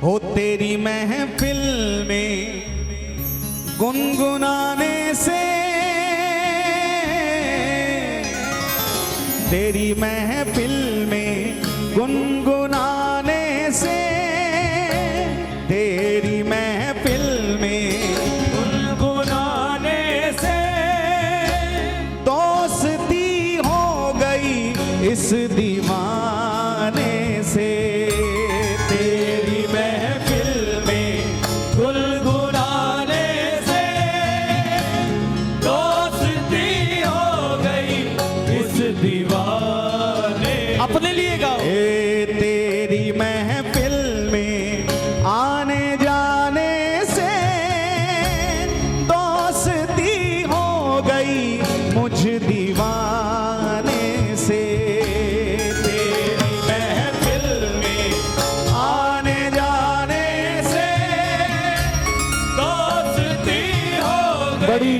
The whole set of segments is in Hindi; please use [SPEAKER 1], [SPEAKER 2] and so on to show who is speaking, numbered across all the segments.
[SPEAKER 1] हो तेरी महफिल में गुनगुनाने से, तेरी महफिल में गुनगुनाने से, तेरी महफिल में
[SPEAKER 2] गुनगुनाने से
[SPEAKER 1] दोस्ती हो गई इस दीवाने से। तेरी महफिल में
[SPEAKER 2] गुनगुनाने से दोस्ती हो गई इस दीवाने। अपने लिए गाओ।
[SPEAKER 1] तेरी महफिल में आने जाने से दोस्ती हो गई मुझ दीवाने से। तेरी महफिल में आने जाने से
[SPEAKER 2] दोस्ती हो
[SPEAKER 1] बड़ी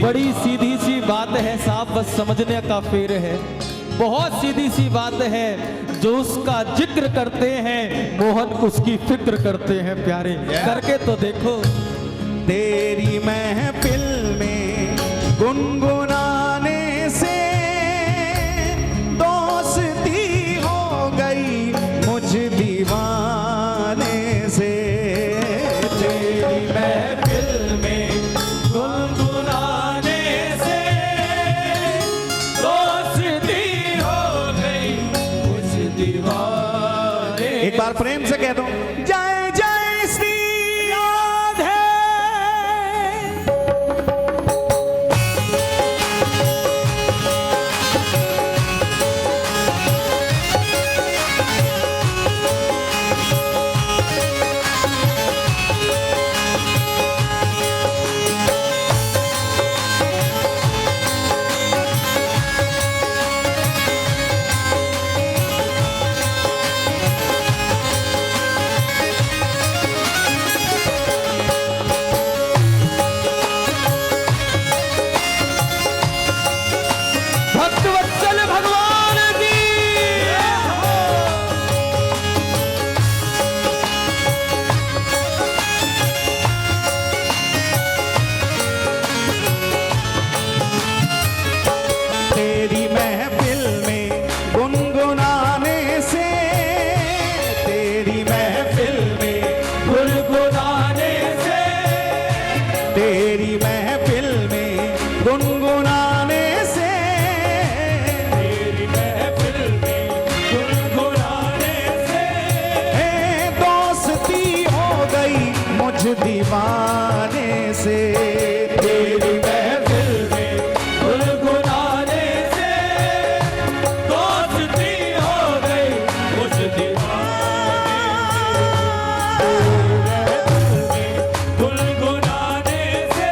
[SPEAKER 2] बड़ी सीधी सी बात है साहब, बस समझने का फेर है। बहुत सीधी सी बात है। जो उसका जिक्र करते हैं मोहन उसकी फिक्र करते हैं प्यारे। करके तो देखो।
[SPEAKER 1] तेरी महफिल में गुनगुनाने से दोस्ती हो गई मुझ दीवाने से। तेरी महफिल में
[SPEAKER 2] गुनगुनाने से दोस्ती हो गई मुझ दीवाने।
[SPEAKER 1] एक बार प्रेम से कह दो, जय जय श्री राधे।
[SPEAKER 2] भक्तवत्सल भगवान की
[SPEAKER 1] तेरी महफिल में गुनगुनाने से, तेरी महफिल में
[SPEAKER 2] गुनगुनाने से
[SPEAKER 1] तेरी महफिल में गुनगुनाने से,
[SPEAKER 2] तेरी महफिल में गुनगुनाने से
[SPEAKER 1] दोस्ती हो गई मुझ दीवाने से। तेरी महफिल में
[SPEAKER 2] गुनगुनाने से दोस्ती हो गई मुझ दीवाने। गुनगुनाने से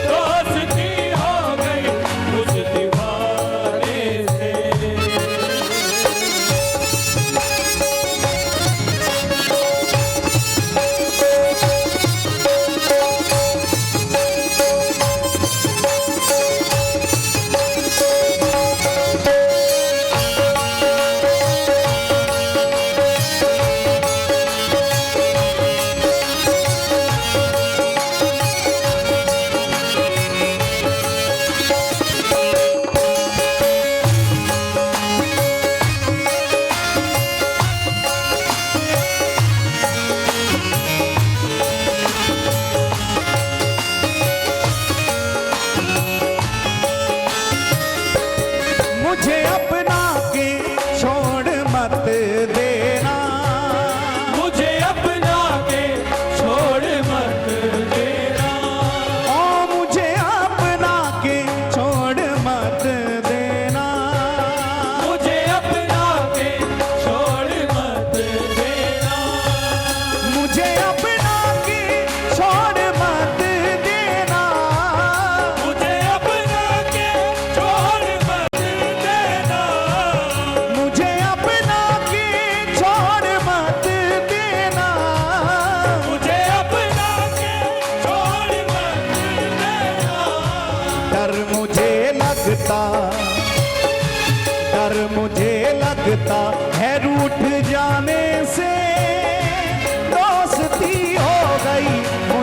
[SPEAKER 2] दोस्ती हो गई मुझ दीवाने से।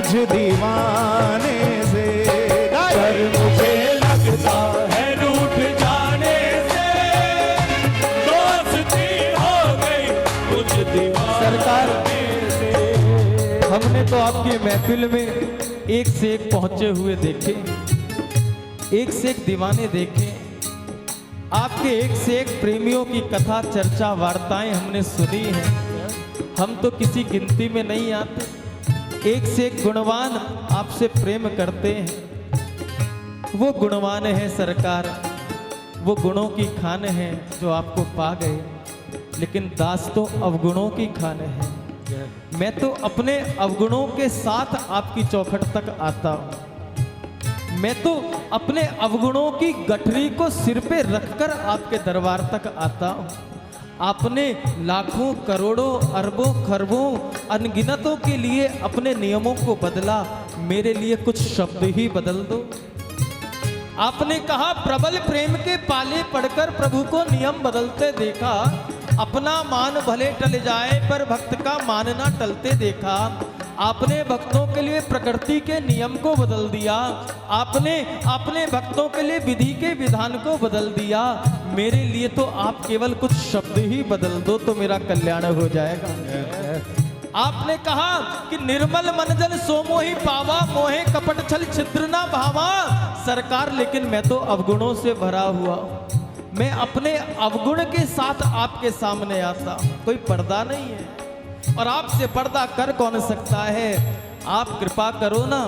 [SPEAKER 1] मुझ दीवाने से।
[SPEAKER 3] डर मुझे लगता है रूठ जाने से, दोस्ती हो गई कुछ दीवाने
[SPEAKER 2] सरकार,
[SPEAKER 3] से।
[SPEAKER 2] हमने तो आपकी महफिल में एक से एक पहुंचे हुए देखे, एक से एक दीवाने देखे, आपके एक से एक प्रेमियों की कथा चर्चा वार्ताएं हमने सुनी हैं। हम तो किसी गिनती में नहीं आते, एक से एक गुणवान आपसे प्रेम करते हैं। वो गुणवान है सरकार, वो गुणों की खान है जो आपको पा गए, लेकिन दास तो अवगुणों की खान है। मैं तो अपने अवगुणों के साथ आपकी चौखट तक आता हूं। मैं तो अपने अवगुणों की गठरी को सिर पे रखकर आपके दरबार तक आता हूं। आपने लाखों करोड़ों अरबों खरबों अनगिनतों के लिए अपने नियमों को बदला, मेरे लिए कुछ शब्द ही बदल दो। आपने कहा प्रबल प्रेम के पाले पढ़कर प्रभु को नियम बदलते देखा, अपना मान भले टल जाए पर भक्त का मान ना टलते देखा। आपने भक्तों के लिए प्रकृति के नियम को बदल दिया, आपने अपने भक्तों के लिए विधि के विधान को बदल दिया, मेरे लिए तो आप केवल कुछ शब्द ही बदल दो तो मेरा कल्याण हो जाएगा। आपने कहा कि निर्मल मन जन सोमो ही पावा, मोहे कपट छल छिद्र ना भावा। सरकार, लेकिन मैं तो अवगुणों से भरा हुआ हूं। मैं अपने अवगुण के साथ आपके सामने आता हूं, कोई पर्दा नहीं है और आपसे पर्दा कर कौन सकता है। आप कृपा करो ना,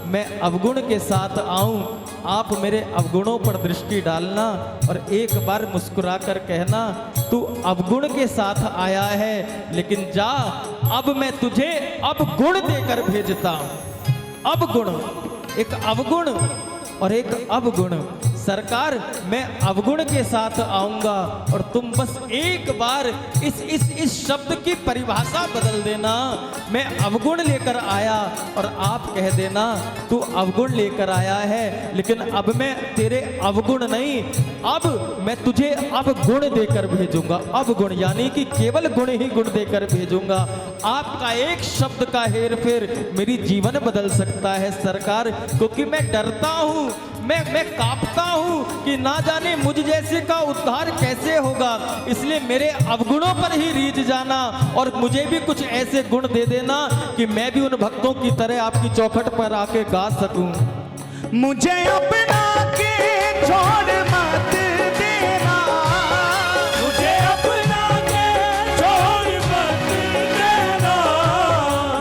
[SPEAKER 2] मैं अवगुण के साथ आऊं, आप मेरे अवगुणों पर दृष्टि डालना और एक बार मुस्कुरा कर कहना तू अवगुण के साथ आया है, लेकिन जा अब मैं तुझे अवगुण देकर भेजता हूं। अवगुण, एक अवगुण और एक अवगुण। सरकार, मैं अवगुण के साथ आऊंगा और तुम बस एक बार इस शब्द की परिभाषा बदल देना। मैं अवगुण लेकर आया और आप कह देना तू अवगुण लेकर आया है, लेकिन अब मैं तेरे अवगुण नहीं, अब मैं तुझे अवगुण देकर भेजूंगा। अवगुण यानी कि केवल गुण ही गुण देकर भेजूंगा। आपका एक शब्द का हेर फेर मेरी जीवन बदल सकता है सरकार, क्योंकि मैं डरता हूं, मैं कांपता हूं कि ना जाने मुझ जैसे का उद्धार कैसे होगा। इसलिए मेरे अवगुणों पर ही रीझ जाना और मुझे भी कुछ ऐसे गुण दे देना कि मैं भी उन भक्तों की तरह आपकी चौखट पर आके गा सकूं।
[SPEAKER 1] मुझे अपना के छोड़ मत देना,
[SPEAKER 3] मुझे अपना के छोड़ मत देना,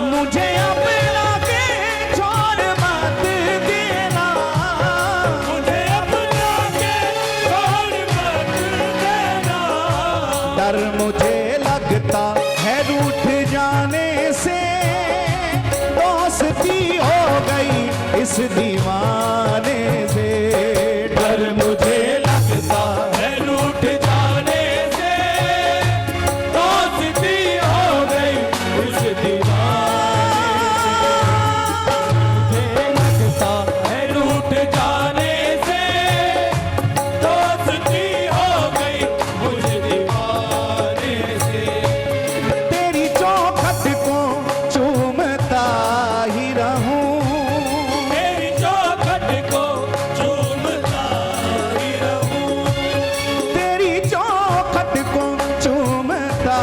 [SPEAKER 1] मुझे अपना के छोड़ मत देना,
[SPEAKER 3] मुझे अपना के छोड़ मत देना।
[SPEAKER 1] डर मुझे लगता है रूठ जाने से, दोस्ती हो गई इस दीवाने से।
[SPEAKER 3] डर मुझे लगता है रूठ जाने से, दोस्ती हो गई उस दीवाने से। मुझे लगता है रूठ जाने से, दोस्ती हो गई उस दीवाने से।
[SPEAKER 1] तेरी चौखट को चूमता ही रहूं,
[SPEAKER 3] तेरी चौखट को चूमता ही रहूं,
[SPEAKER 1] तेरी चौखट को चूमता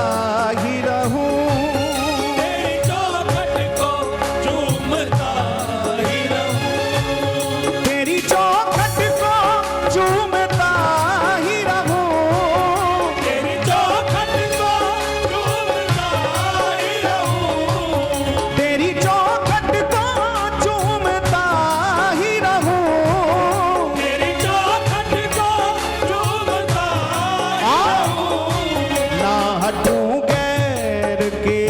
[SPEAKER 1] ही रहूं,
[SPEAKER 3] तेरी चौखट को चूमता ही रहूं,
[SPEAKER 1] तेरी चौखट को चूमता ही रहूं,
[SPEAKER 3] तेरी चौखट को चूमता ही रहूं,
[SPEAKER 1] तेरी चौखट को चूमता ही रहूं।
[SPEAKER 3] तेरी चौखट को चूमता ही रहूं।
[SPEAKER 1] ना हटूं गैर के,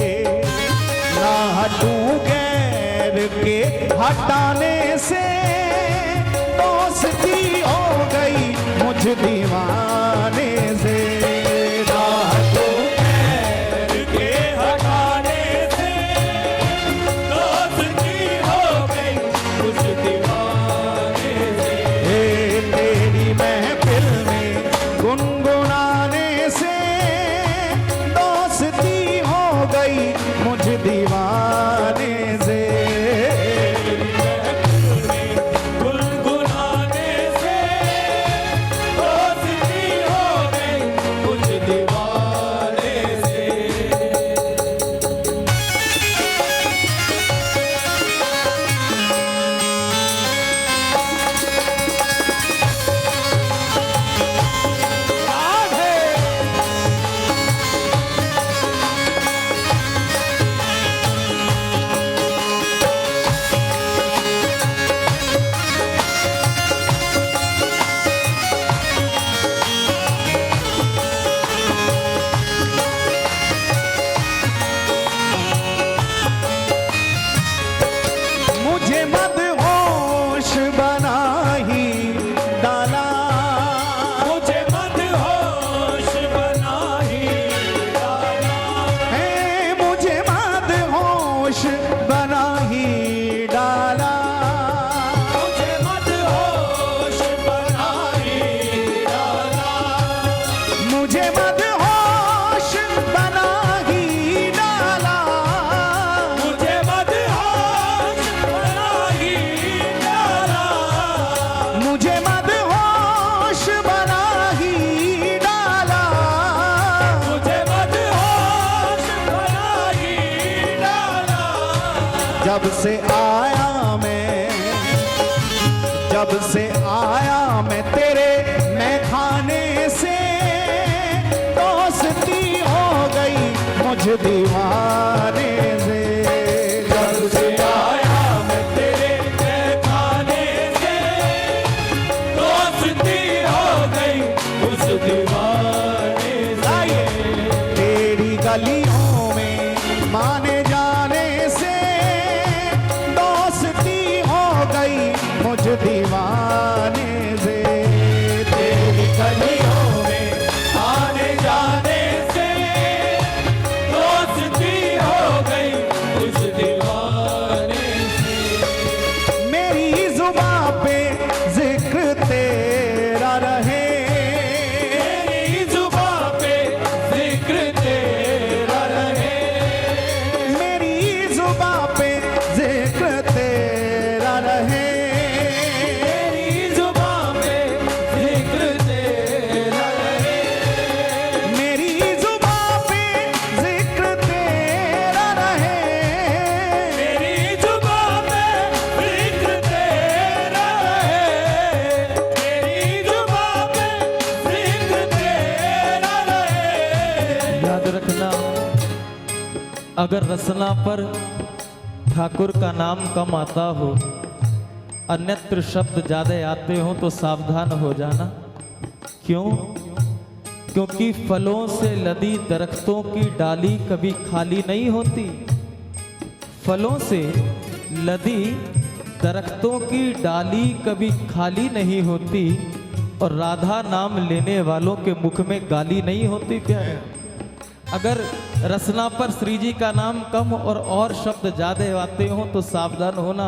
[SPEAKER 1] ना हटूं गैर के हटाने से, दोस्ती हो गई मुझ दीवाने से। ना हटूं
[SPEAKER 3] गैर के हटाने से, दोस्ती हो गई उस दीवाने से।
[SPEAKER 1] हे तेरी महफिल में गुनगुनाने से, दोस्ती हो गई मुझ दीवाने से। जब से आया मैं तेरे मैं खाने से दोस्ती हो गई मुझ दीवाने से।
[SPEAKER 3] जब से आया मैं तेरे खाने से दोस्ती हो गई उस दीवाने से।
[SPEAKER 1] तेरी गलियों में माने जाने से दोस्ती हो गई मुझ दीवाने से।
[SPEAKER 3] तेरी गलियों में आने जाने से दोस्ती हो गई उस दीवाने से।
[SPEAKER 1] मेरी जुबां पे जिक्र तेरा रहे,
[SPEAKER 3] मेरी जुबां पे जिक्र तेरा रहे।
[SPEAKER 1] मेरी जुबां पे जिक्र तेरा रहे।
[SPEAKER 3] मेरी जुबां पे जिक्र तेरा रहे।
[SPEAKER 1] मेरी जुबां पे जिक्र तेरा रहे।
[SPEAKER 3] मेरी जुबां पे जिक्र तेरा रहे। मेरी जुबां पे जिक्र तेरा रहे।
[SPEAKER 2] याद रखना, अगर रसना पर ठाकुर का नाम कम आता हो, अन्यत्र शब्द ज्यादा आते हो तो सावधान हो जाना। क्यों? क्योंकि फलों से लदी दरख्तों की डाली कभी खाली नहीं होती। फलों से लदी दरख्तों की डाली कभी खाली नहीं होती, और राधा नाम लेने वालों के मुख में गाली नहीं होती। प्यारे, अगर रसना पर श्री जी का नाम कम और शब्द ज्यादा आते हो तो सावधान होना,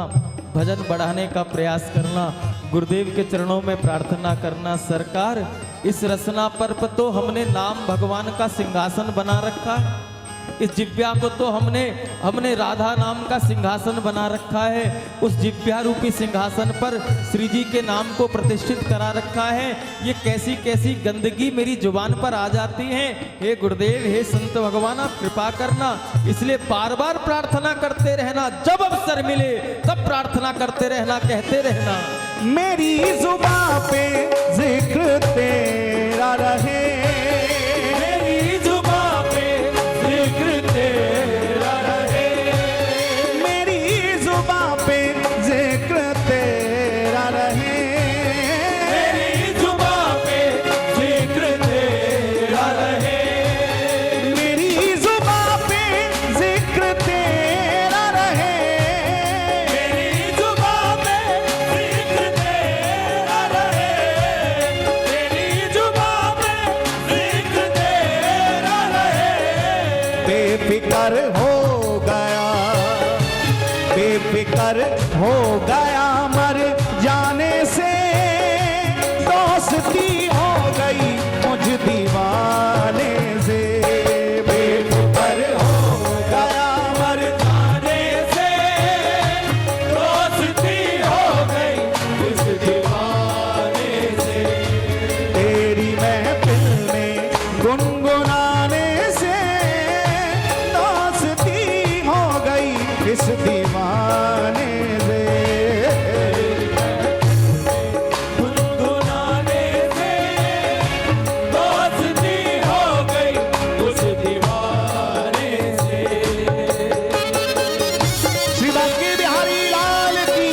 [SPEAKER 2] भजन बढ़ाने का प्रयास करना, गुरुदेव के चरणों में प्रार्थना करना। सरकार, इस रसना पर तो हमने नाम भगवान का सिंहासन बना रखा है। इस जिव्या को तो हमने राधा नाम का सिंहासन बना रखा है। उस जिव्या रूपी सिंहासन पर श्री जी के नाम को प्रतिष्ठित करा रखा है। ये कैसी कैसी गंदगी मेरी जुबान पर आ जाती है। हे गुरुदेव, हे संत भगवान, आप कृपा करना। इसलिए बार बार प्रार्थना करते रहना, जब अवसर मिले तब प्रार्थना करते रहना, कहते रहना।
[SPEAKER 1] मेरी जुबां पे जिक्र तेरा रहे।
[SPEAKER 3] मेरी जुबां पे जिक्र तेरा रहे।
[SPEAKER 1] मेरी जुबां पे जिक्र तेरा रहे।
[SPEAKER 3] मेरी जुबां पे जिक्र तेरा रहे।
[SPEAKER 1] मेरी जुबां पे जिक्र तेरा रहे।
[SPEAKER 3] मेरी जुबां पे जिक्र तेरा रहे। मेरी जुबां पे जिक्र तेरा रहे।
[SPEAKER 1] बेफिक्र हो गया मर जाने से दोस्ती हो गई मुझ दीवाने से। बेफिक्र हो गया मर
[SPEAKER 3] जाने से दोस्ती हो गई उस दीवाने से।
[SPEAKER 1] तेरी महफिल में गुनगुनाने से दोस्ती हो गई इस दीवाने से।
[SPEAKER 3] गुनगुनाने से दोस्ती हो गई उस दीवाने से।
[SPEAKER 1] श्री बांके बिहारी लाल की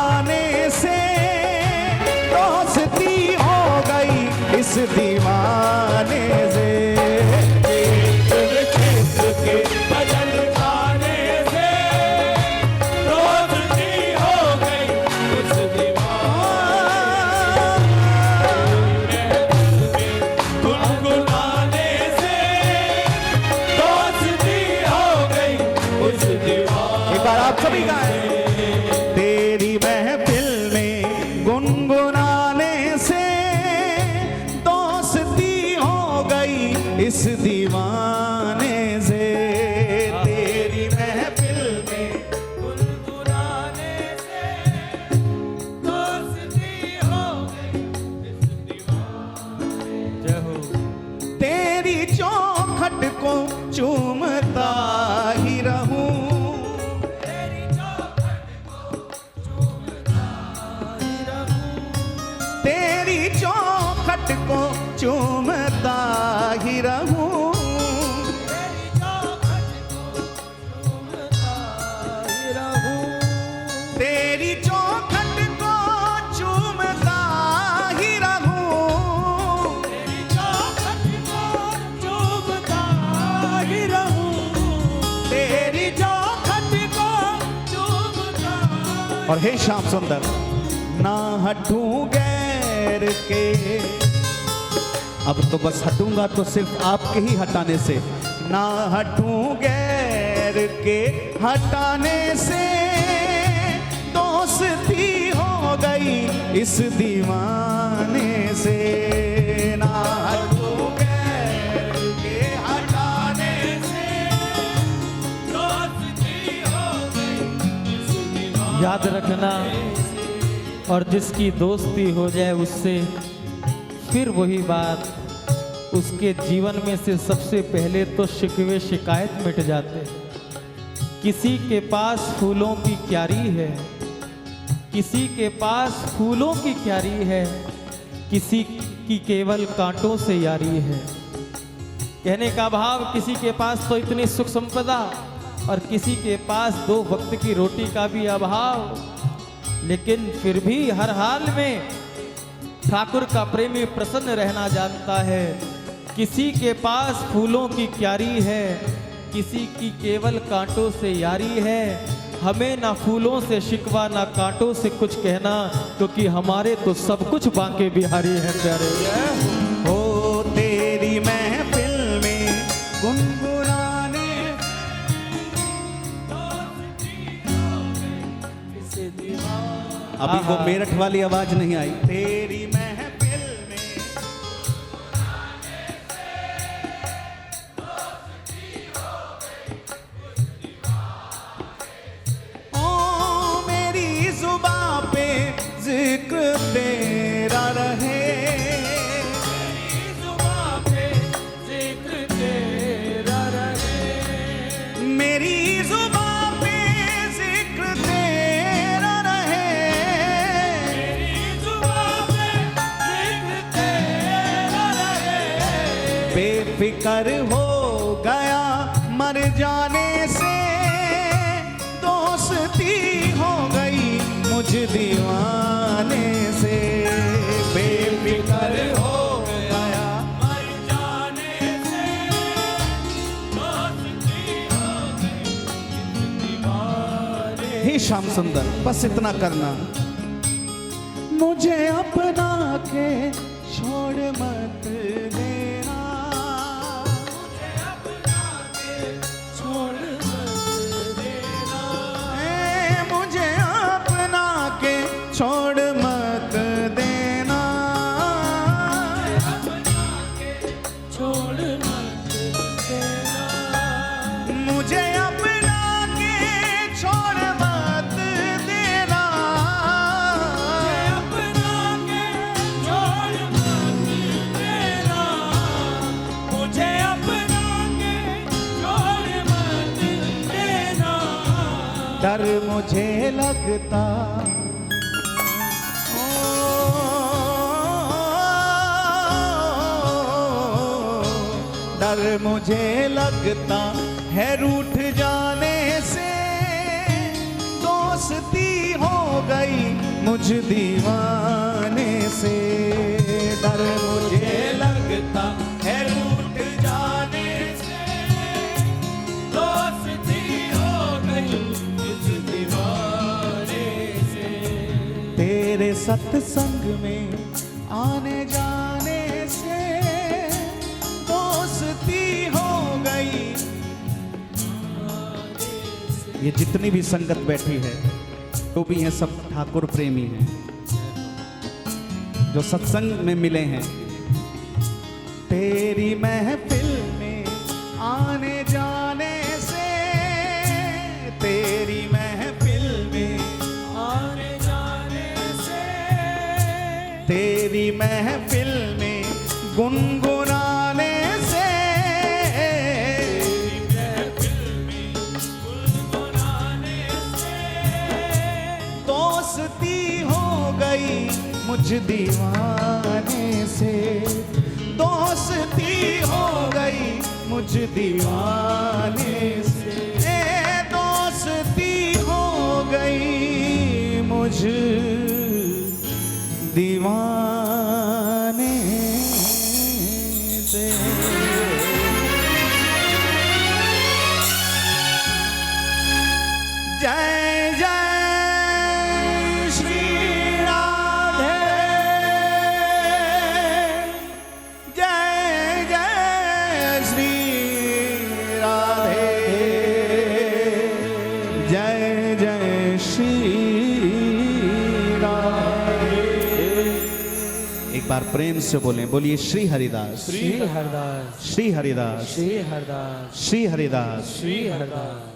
[SPEAKER 1] गुनगुनाने से दोस्ती हो गई इस दीवाने से।
[SPEAKER 3] के भजन गाने से दोस्ती हो गई इस दीवाने। गुनगुनाने से दोस्ती हो गई इस दीवाने।
[SPEAKER 1] एक बार आप सभी गाएं। तेरी महफिल में गुनगुनाने से दोस्ती हो गई इस दीवाने से। तेरी महफिल में
[SPEAKER 3] गुनगुनाने से दोस्ती हो गई इस दीवाने।
[SPEAKER 2] जय हो।
[SPEAKER 1] तेरी चौखट को चूमता ही रहूं। तेरी चौखट को चूमता ही रहूं। तेरी चौखट को चूमता ही रहूं।
[SPEAKER 3] तेरी चौखट को चूमता ही रहूं। तेरी चौखट को चूमता।
[SPEAKER 1] और हे श्याम सुंदर, ना हटूं गैर के। अब तो बस हटूंगा तो सिर्फ आपके ही हटाने से। ना हटूं गैर के हटाने से दोस्ती हो गई इस दीवाने से। ना हटूं गैर के हटाने से
[SPEAKER 3] दोस्ती हो गई इस दीवाने।
[SPEAKER 2] याद रखना, और जिसकी दोस्ती हो जाए उससे, फिर वही बात, उसके जीवन में से सबसे पहले तो शिकवे शिकायत मिट जाते हैं। किसी के पास फूलों की क्यारी है, किसी के पास फूलों की क्यारी है, किसी की केवल कांटों से यारी है। कहने का भाव, किसी के पास तो इतनी सुख संपदा और किसी के पास 2 वक्त की रोटी का भी अभाव, लेकिन फिर भी हर हाल में ठाकुर का प्रेमी प्रसन्न रहना जानता है। किसी के पास फूलों की क्यारी है, किसी की केवल कांटों से यारी है। हमें ना फूलों से शिकवा ना कांटों से कुछ कहना, क्योंकि हमारे तो सब कुछ बांके बिहारी हैं प्यारे।
[SPEAKER 1] हो तेरी महफिल में गुनगुनाने अभी वो मेरठ वाली आवाज नहीं आई। तेरी महफिल में ओ मेरी जुबां पे जिक्र तेरा रहे।
[SPEAKER 3] मेरी जुबां पे जिक्र तेरा रहे।
[SPEAKER 1] मेरी जुबां पे जिक्र तेरा रहे।
[SPEAKER 3] मेरी जुबां पे जिक्र तेरा रहे।
[SPEAKER 1] बेफिकर हो गया मर जाने से दोस्ती हो गई मुझ दीवाने से। बेफिकर हो गया
[SPEAKER 3] मर जाने से दोस्ती हो गई इस दीवाने।
[SPEAKER 1] हे श्याम सुंदर, बस इतना करना। मुझे अपना के छोड़ मत देना।
[SPEAKER 3] मुझे अपना के छोड़ मत देना।
[SPEAKER 1] मुझे अपना के छोड़ मत देना।
[SPEAKER 3] अपना के छोड़ मत देना।
[SPEAKER 1] मुझे अपना के छोड़ मत देना।
[SPEAKER 3] अपना के छोड़ मत देना। मुझे अपना के छोड़ मत देना।
[SPEAKER 1] डर मुझे लगता ओ, डर मुझे लगता है रूठ जाने से दोस्ती हो गई मुझ दीवाने से, डर मुझे लगता है रूठ जाने से,
[SPEAKER 3] दोस्ती हो गई इस दीवाने से।
[SPEAKER 1] तेरे सत्संग में आने जाने से दोस्ती हो गई। ये जितनी भी संगत बैठी है तो भी हैं सब ठाकुर प्रेमी हैं, जो सत्संग में मिले हैं। तेरी महफिल में आने जाने से, तेरी महफिल में
[SPEAKER 3] आने जाने से,
[SPEAKER 1] तेरी महफिल में गुनगुनाने से, दोस्ती हो गई मुझ दीवाने से, दोस्ती हो गई मुझ दीवाने से, दोस्ती हो गई मुझ दीवाने से। जय जय श्री राधे, जय जय श्री राधे, जय जय श्री राधे। एक बार प्रेम से बोलें, बोलिए श्री हरिदास,
[SPEAKER 3] श्री हरदास,
[SPEAKER 1] श्री हरिदास,
[SPEAKER 3] श्री हरदास,
[SPEAKER 1] श्री हरिदास,
[SPEAKER 3] श्री हरदास।